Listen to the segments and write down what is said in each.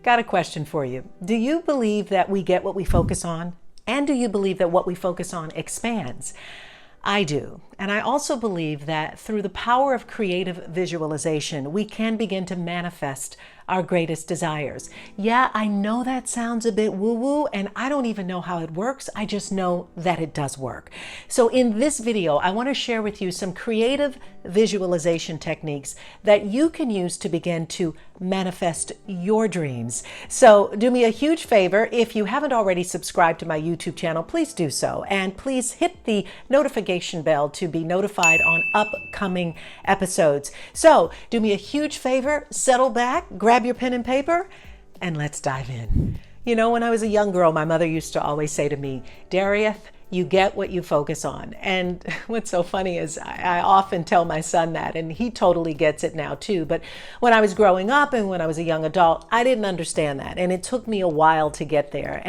Got a question for you. Do you believe that we get what we focus on? And do you believe that what we focus on expands? I do. And I also believe that through the power of creative visualization, we can begin to manifest our greatest desires. Yeah, I know that sounds a bit woo-woo, and I don't even know how it works. I just know that it does work. So in this video, I want to share with you some creative visualization techniques that you can use to begin to manifest your dreams. So do me a huge favor. If you haven't already subscribed to my YouTube channel, please do so. And please hit the notification bell to be notified on upcoming episodes. So do me a huge favor, settle back, grab your pen and paper, and let's dive in. You know, when I was a young girl, my mother used to always say to me, Darieth, you get what you focus on. And what's so funny is I often tell my son that, and he totally gets it now too. But when I was growing up and when I was a young adult, I didn't understand that. And it took me a while to get there.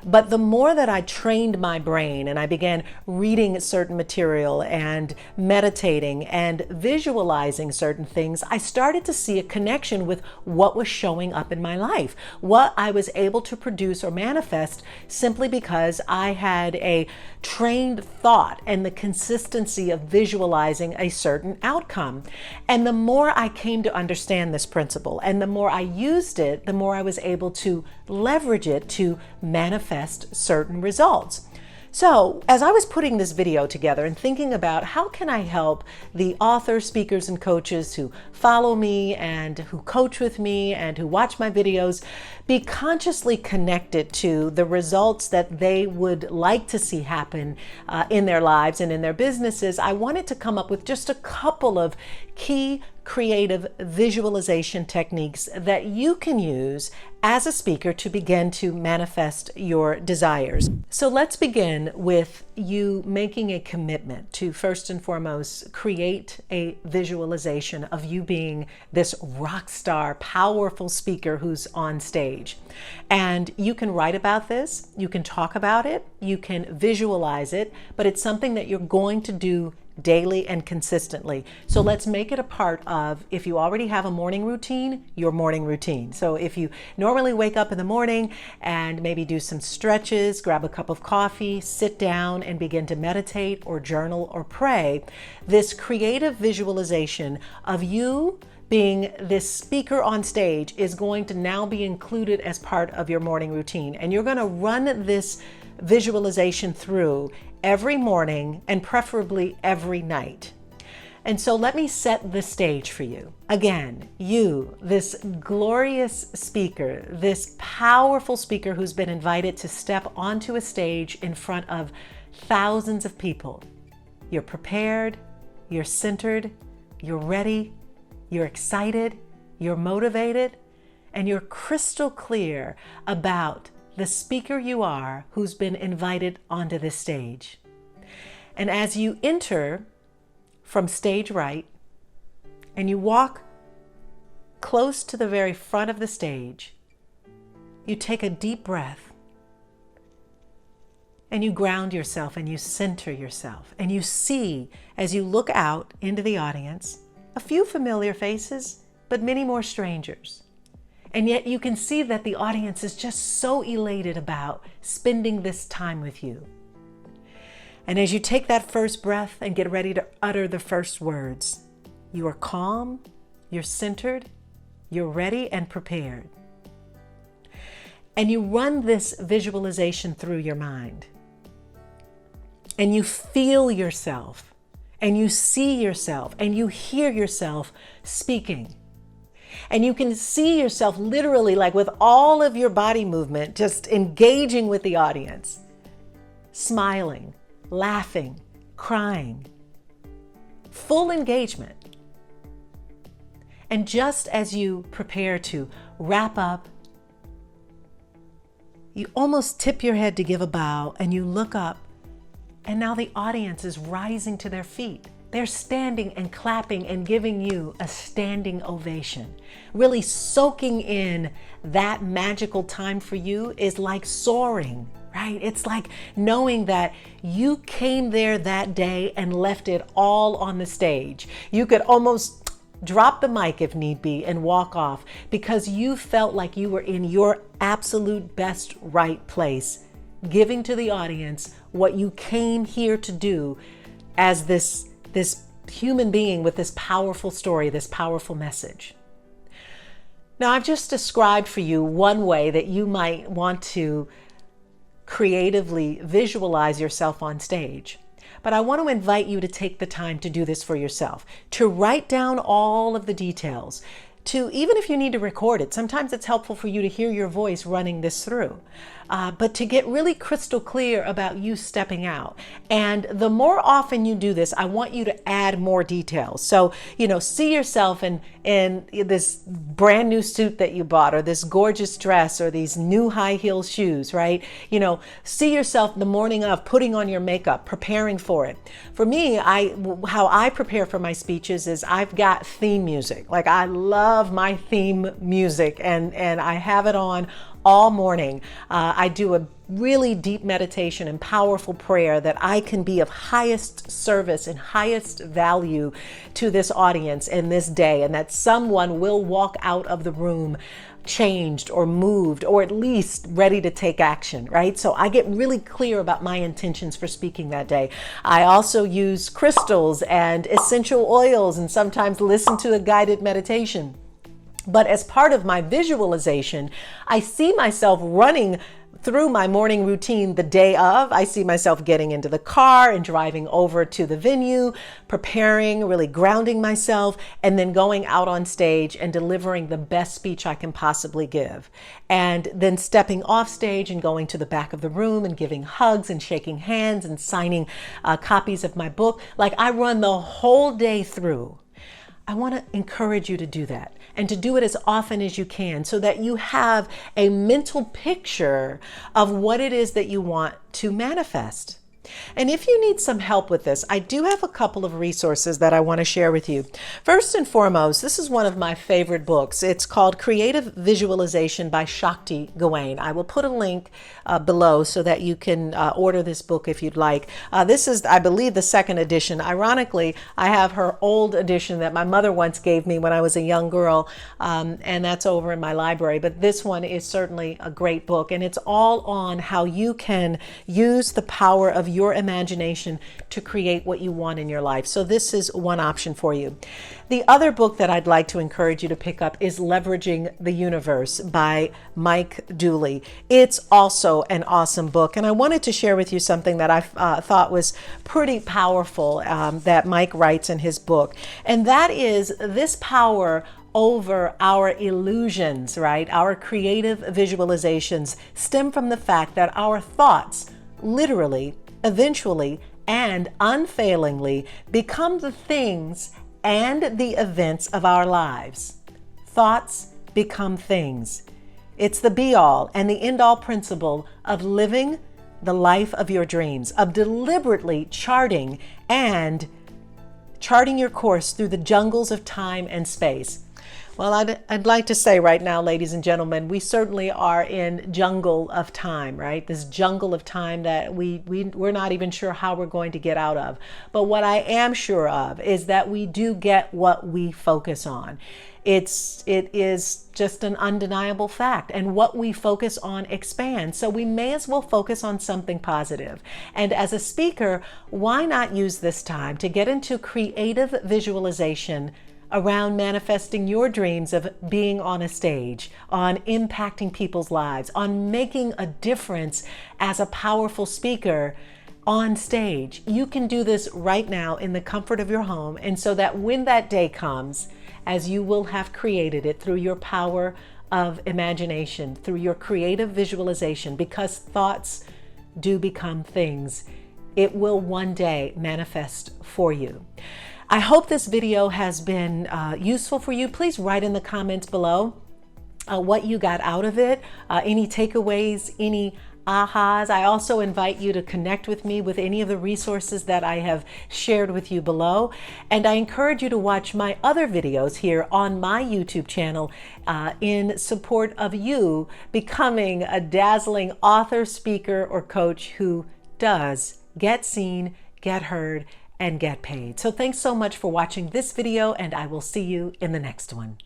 But the more that I trained my brain and I began reading certain material and meditating and visualizing certain things, I started to see a connection with what was showing up in my life, what I was able to produce or manifest simply because I had a trained thought and the consistency of visualizing a certain outcome. And the more I came to understand this principle and the more I used it, the more I was able to leverage it to manifest certain results. So as I was putting this video together and thinking about how can I help the authors, speakers, and coaches who follow me and who coach with me and who watch my videos be consciously connected to the results that they would like to see happen in their lives and in their businesses, I wanted to come up with just a couple of key creative visualization techniques that you can use as a speaker to begin to manifest your desires. So let's begin with you making a commitment to first and foremost create a visualization of you being this rock star, powerful speaker who's on stage. And you can write about this, you can talk about it, you can visualize it, but it's something that you're going to do daily and consistently. So let's make it a part of, if you already have a morning routine, your morning routine. So if you normally wake up in the morning and maybe do some stretches, grab a cup of coffee, sit down and begin to meditate or journal or pray, this creative visualization of you being this speaker on stage is going to now be included as part of your morning routine. And you're going to run this visualization through every morning and preferably every night. And so let me set the stage for you. Again, you, this glorious speaker, this powerful speaker who's been invited to step onto a stage in front of thousands of people. You're prepared, you're centered, you're ready, you're excited, you're motivated, and you're crystal clear about the speaker you are who's been invited onto this stage. And as you enter from stage right and you walk close to the very front of the stage, you take a deep breath and you ground yourself and you center yourself and you see, as you look out into the audience, a few familiar faces, but many more strangers. And yet you can see that the audience is just so elated about spending this time with you. And as you take that first breath and get ready to utter the first words, you are calm, you're centered, you're ready and prepared. And you run this visualization through your mind. And you feel yourself, and you see yourself, and you hear yourself speaking. And you can see yourself literally, like with all of your body movement, just engaging with the audience, smiling, laughing, crying, full engagement. And just as you prepare to wrap up, you almost tip your head to give a bow and you look up, and now the audience is rising to their feet. They're standing and clapping and giving you a standing ovation. Really soaking in that magical time for you is like soaring, right? It's like knowing that you came there that day and left it all on the stage. You could almost drop the mic if need be, and walk off because you felt like you were in your absolute best right place, giving to the audience what you came here to do as this human being with this powerful story, this powerful message. Now, I've just described for you one way that you might want to creatively visualize yourself on stage. But I want to invite you to take the time to do this for yourself, to write down all of the details, to, even if you need to record it, sometimes it's helpful for you to hear your voice running this through. But to get really crystal clear about you stepping out. And the more often you do this, I want you to add more details. So, see yourself in this brand new suit that you bought, or this gorgeous dress, or these new high heel shoes, right? See yourself the morning of putting on your makeup, preparing for it. For me, how I prepare for my speeches is I've got theme music. Like, I love my theme music, and I have it on all morning. I do a really deep meditation and powerful prayer that I can be of highest service and highest value to this audience in this day, and that someone will walk out of the room changed or moved, or at least ready to take action, right? So I get really clear about my intentions for speaking that day. I also use crystals and essential oils, and sometimes listen to a guided meditation. But as part of my visualization, I see myself running through my morning routine the day of. I see myself getting into the car and driving over to the venue, preparing, really grounding myself, and then going out on stage and delivering the best speech I can possibly give. And then stepping off stage and going to the back of the room and giving hugs and shaking hands and signing copies of my book. Like, I run the whole day through. I want to encourage you to do that, and to do it as often as you can, so that you have a mental picture of what it is that you want to manifest. And if you need some help with this, I do have a couple of resources that I want to share with you. First and foremost, this is one of my favorite books. It's called Creative Visualization by Shakti Gawain. I will put a link below so that you can order this book if you'd like. This is, I believe, the second edition. Ironically, I have her old edition that my mother once gave me when I was a young girl, and that's over in my library. But this one is certainly a great book, and it's all on how you can use the power of your imagination to create what you want in your life. So this is one option for you. The other book that I'd like to encourage you to pick up is Leveraging the Universe by Mike Dooley. It's also an awesome book, and I wanted to share with you something that I thought was pretty powerful that Mike writes in his book, and that is this power over our illusions, right? Our creative visualizations stem from the fact that our thoughts literally, eventually, and unfailingly become the things and the events of our lives. Thoughts become things. It's the be-all and the end-all principle of living the life of your dreams, of deliberately charting your course through the jungles of time and space. Well, I'd like to say right now, ladies and gentlemen, we certainly are in jungle of time, right? This jungle of time that we're not even sure how we're going to get out of. But what I am sure of is that we do get what we focus on. It is just an undeniable fact. And what we focus on expands. So we may as well focus on something positive. And as a speaker, why not use this time to get into creative visualization around manifesting your dreams of being on a stage, on impacting people's lives, on making a difference as a powerful speaker on stage. You can do this right now in the comfort of your home, and so that when that day comes, as you will have created it through your power of imagination, through your creative visualization, because thoughts do become things, it will one day manifest for you. I hope this video has been useful for you. Please write in the comments below what you got out of it, any takeaways, any ahas. I also invite you to connect with me with any of the resources that I have shared with you below. And I encourage you to watch my other videos here on my YouTube channel in support of you becoming a dazzling author, speaker, or coach who does get seen, get heard, and get paid. So thanks so much for watching this video, and I will see you in the next one.